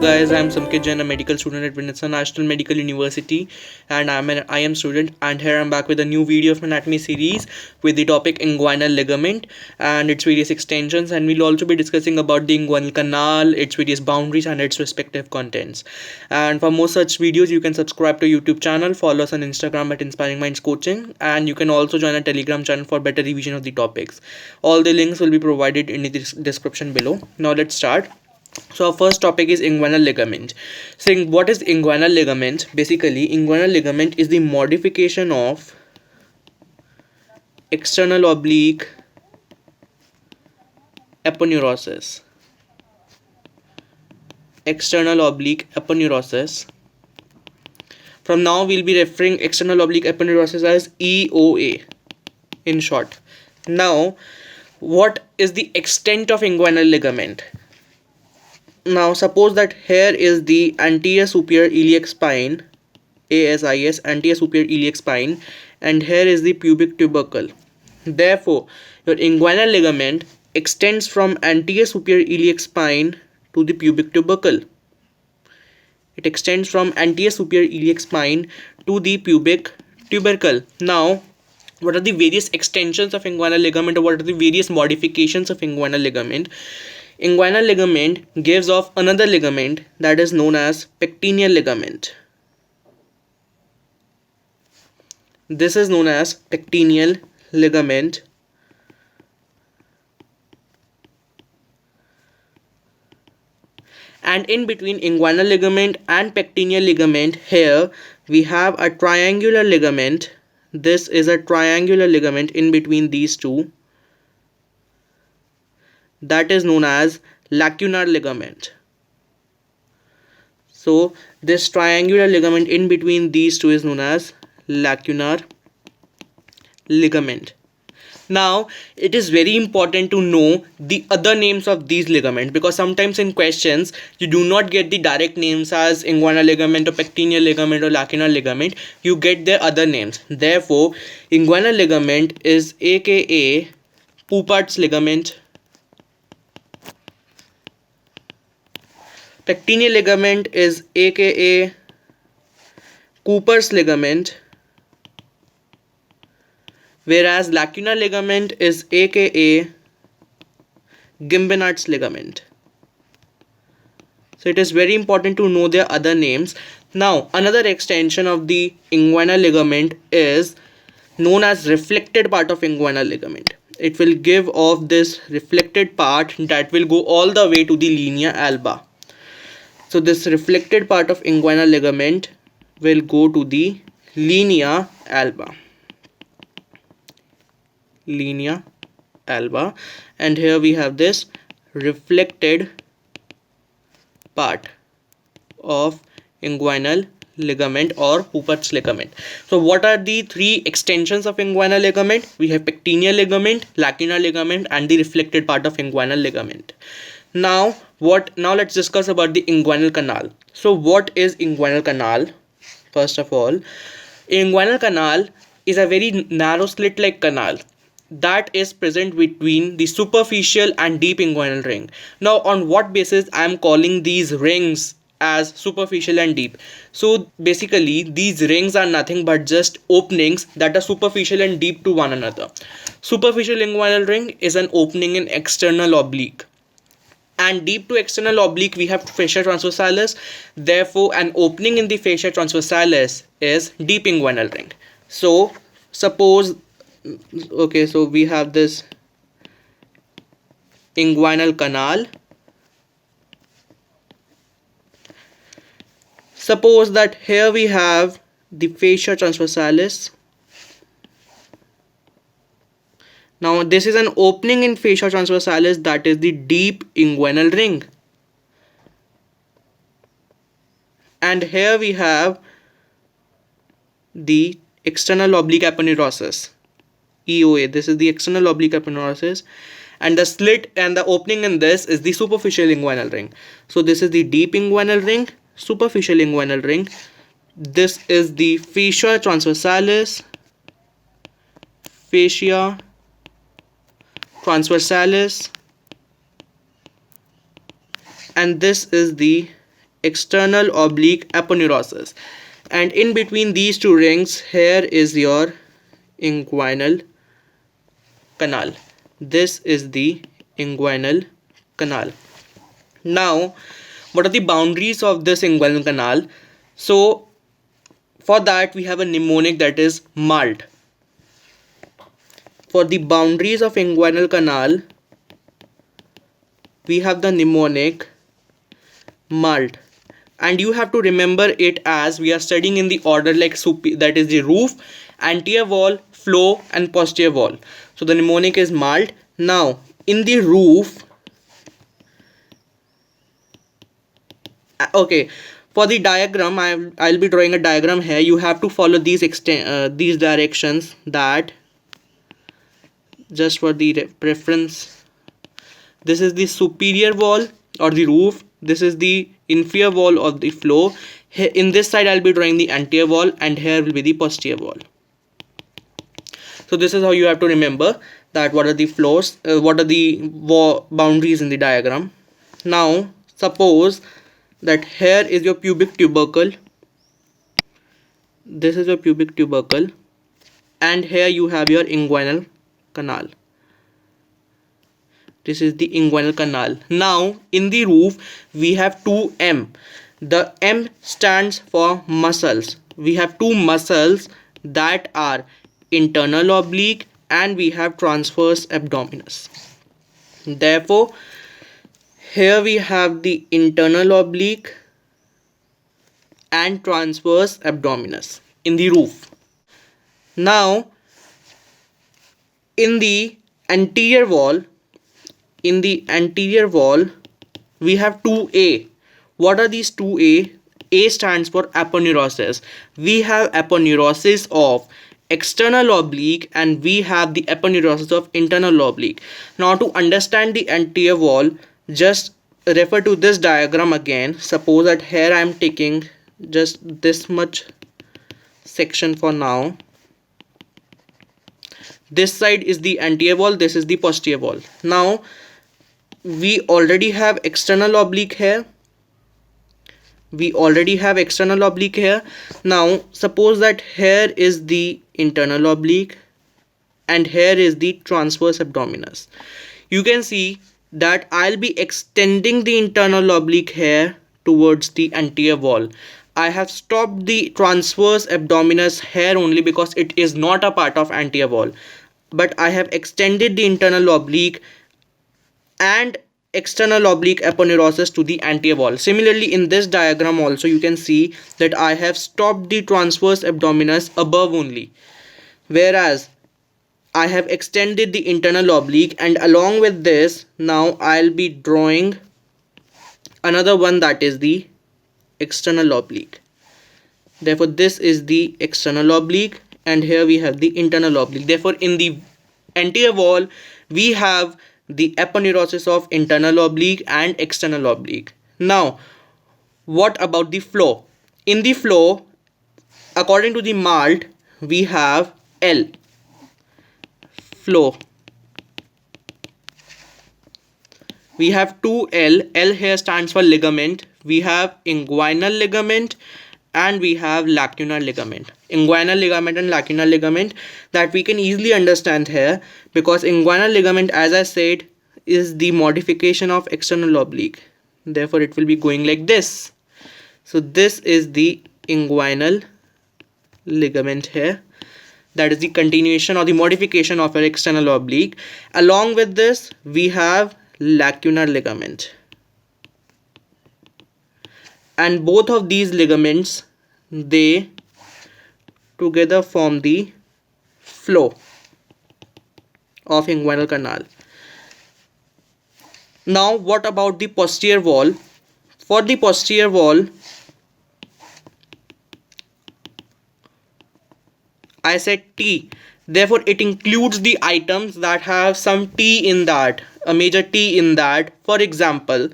guys, I'm Samkit Jain, a medical student at Vinitsa National Medical University, and I'm an IM student. And here I'm back with a new video of my anatomy series with the topic inguinal ligament and its various extensions. And we'll also be discussing about the inguinal canal, its various boundaries, and its respective contents. And for more such videos, you can subscribe to YouTube channel, follow us on Instagram at Inspiring Minds Coaching, and you can also join a Telegram channel for better revision of the topics. All the links will be provided in the description below. Now let's start. So our first topic is inguinal ligament. So what is inguinal ligament? Basically, inguinal ligament is the modification of external oblique aponeurosis. External oblique aponeurosis. From now, we'll be referring external oblique aponeurosis as EOA in short. Now, what is the extent of inguinal ligament? Now suppose that here is the anterior superior iliac spine, ASIS, anterior superior iliac spine, and here is the pubic tubercle. Therefore, your inguinal ligament extends from anterior superior iliac spine to the pubic tubercle. It extends from anterior superior iliac spine to the pubic tubercle. Now, what are the various extensions of inguinal ligament, or what are the various modifications of inguinal ligament? Inguinal ligament gives off another ligament that is known as pectineal ligament. This is known as pectineal ligament. And in between inguinal ligament and pectineal ligament, here we have a triangular ligament. This is a triangular ligament in between these two. That is known as lacunar ligament. So this triangular ligament in between these two is known as lacunar ligament. Now it is very important to know the other names of these ligaments, because sometimes in questions you do not get the direct names as inguinal ligament or pectineal ligament or lacunar ligament. You get their other names. Therefore, inguinal ligament is aka Poupart's ligament. Pectineal ligament is aka Cooper's ligament, whereas lacunar ligament is aka Gimbinard's ligament. So it is very important to know their other names. Now another extension of the inguinal ligament is known as reflected part of inguinal ligament. It will give off this reflected part that will go all the way to the linea alba. So this reflected part of inguinal ligament will go to the linea alba. Linea alba, and here we have this reflected part of inguinal ligament or Poupart's ligament. So what are the three extensions of inguinal ligament? We have pectineal ligament, lacunar ligament, and the reflected part of inguinal ligament. Now let's discuss about the inguinal canal. So what is inguinal canal? First of all, inguinal canal is a very narrow slit like canal that is present between the superficial and deep inguinal ring. Now on what basis I am calling these rings as superficial and deep? So basically these rings are nothing but just openings that are superficial and deep to one another. Superficial inguinal ring is an opening in external oblique, and deep to external oblique we have fascia transversalis. Therefore an opening in the fascia transversalis is deep inguinal ring. So suppose, okay, so we have this inguinal canal. Suppose that here we have the fascia transversalis. Now this is an opening in fascia transversalis, that is the deep inguinal ring. And here we have the external oblique aponeurosis, EOA. This is the external oblique aponeurosis, and the slit and the opening in this is the superficial inguinal ring. So this is the deep inguinal ring, superficial inguinal ring. This is the fascia transversalis, fascia transversalis, and this is the external oblique aponeurosis, and in between these two rings here is your inguinal canal. This is the inguinal canal. Now, what are the boundaries of this inguinal canal? So for that we have a mnemonic, that is MALT. For the boundaries of inguinal canal we have the mnemonic MALT, and you have to remember it as we are studying in the order like that is the roof, anterior wall, floor and posterior wall. So the mnemonic is MALT. Now in the roof, okay, for the diagram I'll be drawing a diagram here. You have to follow these directions, that just for the preference. This is the superior wall or the roof, this is the inferior wall of the floor. Here in this side I'll be drawing the anterior wall, and here will be the posterior wall. So this is how you have to remember that what are the floors, what are the boundaries in the diagram. Now suppose that here is your pubic tubercle, this is your pubic tubercle, and here you have your inguinal canal. This is the inguinal canal. Now in the roof we have 2M. The M stands for muscles. We have two muscles, that are internal oblique and we have transverse abdominis. Therefore here we have the internal oblique and transverse abdominis in the roof. Now in the anterior wall, we have 2A. What are these 2A? A stands for aponeurosis. We have aponeurosis of external oblique and we have the aponeurosis of internal oblique. Now to understand the anterior wall, just refer to this diagram again. Suppose that here I am taking just this much section for now. This side is the anterior wall, this is the posterior wall. Now we already have external oblique here. Now suppose that here is the internal oblique and here is the transverse abdominis. You can see that I'll be extending the internal oblique here towards the anterior wall. I have stopped the transverse abdominis here only because it is not a part of anterior wall, but I have extended the internal oblique and external oblique aponeurosis to the anterior wall. Similarly in this diagram also you can see that I have stopped the transverse abdominis above only, whereas I have extended the internal oblique, and along with this now I'll be drawing another one, that is the external oblique. Therefore this is the external oblique and here we have the internal oblique. Therefore in the anterior wall we have the aponeurosis of internal oblique and external oblique. Now what about the floor? In the floor, according to the MALT, we have L, floor. We have 2L. L here stands for ligament. We have inguinal ligament and we have lacunar ligament. Inguinal ligament and lacunar ligament, that we can easily understand here, because inguinal ligament, as I said, is the modification of external oblique. Therefore it will be going like this. So this is the inguinal ligament here, that is the continuation or the modification of an external oblique. Along with this we have lacunar ligament, and both of these ligaments, they together form the floor of inguinal canal. Now what about the posterior wall? For the posterior wall, I said T, therefore it includes the items that have some T in that, a major T in that. For example,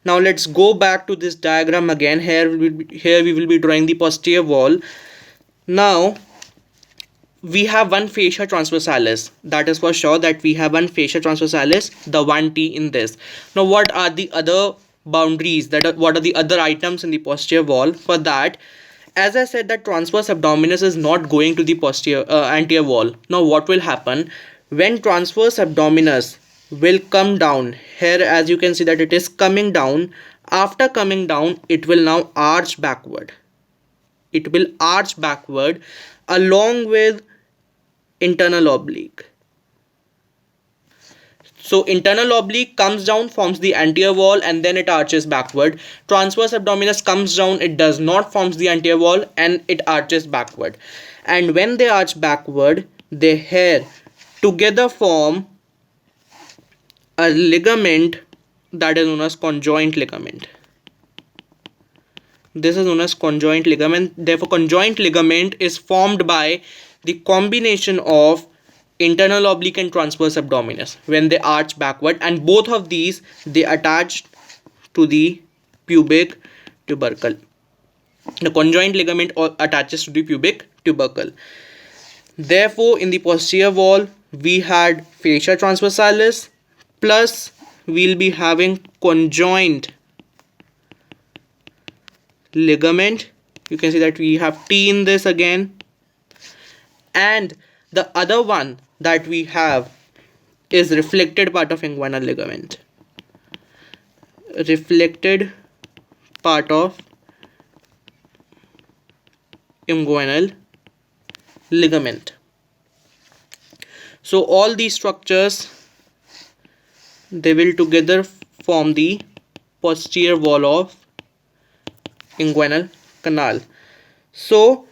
now let's go back to this diagram again. Here we will be drawing the posterior wall. Now we have one fascia transversalis, that is for sure that we have one fascia transversalis, the one T in this. Now what are the other boundaries, what are the other items in the posterior wall. For that, as I said, that transverse abdominis is not going to the posterior anterior wall. Now what will happen when transverse abdominis will come down here? As you can see that it is coming down. After coming down, it will now arch backward. It will arch backward along with internal oblique. So internal oblique comes down, forms the anterior wall, and then it arches backward. Transverse abdominis comes down, it does not forms the anterior wall, and it arches backward. And when they arch backward, they here together form a ligament that is known as conjoint ligament. This is known as conjoint ligament. Therefore, conjoint ligament is formed by the combination of internal oblique and transverse abdominis when they arch backward, and both of these they attach to the pubic tubercle. The conjoint ligament attaches to the pubic tubercle. Therefore, in the posterior wall we had fascia transversalis, plus we'll be having conjoint ligament. You can see that we have T in this again, and the other one that we have is reflected part of inguinal ligament. Reflected part of inguinal ligament. So all these structures, they will together form the posterior wall of inguinal canal. So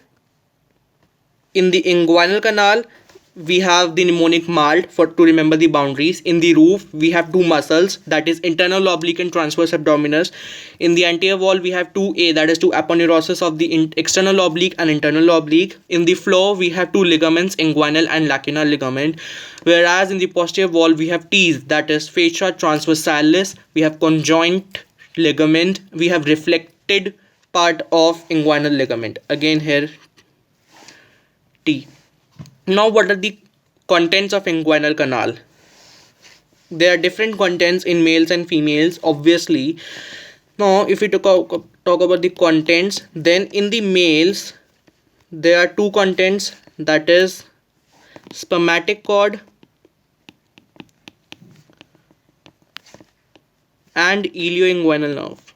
in the inguinal canal we have the mnemonic MALT to remember the boundaries. In the roof we have two muscles, that is internal oblique and transverse abdominis. In the anterior wall we have 2A, that is 2 aponeurosis of the external oblique and internal oblique. In the floor we have 2 ligaments, inguinal and lacunar ligament. Whereas in the posterior wall we have T's, that is fascia transversalis, we have conjoint ligament, we have reflected part of inguinal ligament, again here T. Now what are the contents of inguinal canal? There are different contents in males and females, obviously. Now if we talk about the contents, then in the males there are two contents, that is spermatic cord and ilioinguinal nerve,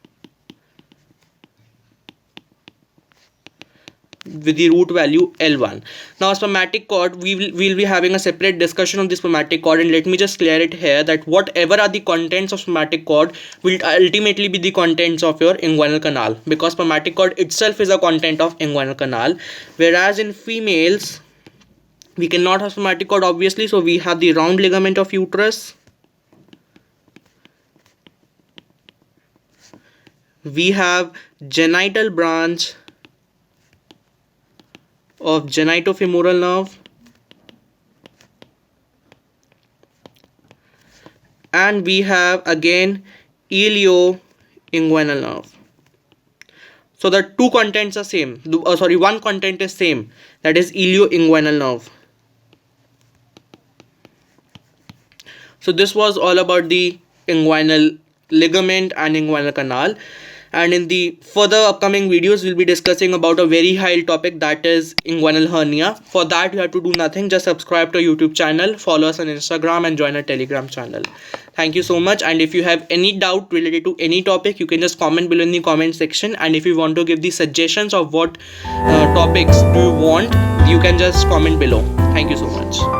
with the root value L1. Now spermatic cord, we'll be having a separate discussion on the spermatic cord, and let me just clear it here that whatever are the contents of spermatic cord will ultimately be the contents of your inguinal canal, because spermatic cord itself is a content of inguinal canal. Whereas in females we cannot have spermatic cord, obviously, so we have the round ligament of uterus, we have genital branch of genitofemoral nerve, and we have again ilioinguinal nerve. So the two contents are same, one content is same, that is ilioinguinal nerve. So this was all about the inguinal ligament and inguinal canal. And in the further upcoming videos we'll be discussing about a very high topic, that is inguinal hernia. For that you have to do nothing, just subscribe to our YouTube channel, follow us on Instagram, and join our Telegram channel. Thank you so much. And if you have any doubt related to any topic, you can just comment below in the comment section, and if you want to give the suggestions of what topics do you want, you can just comment below. Thank you so much.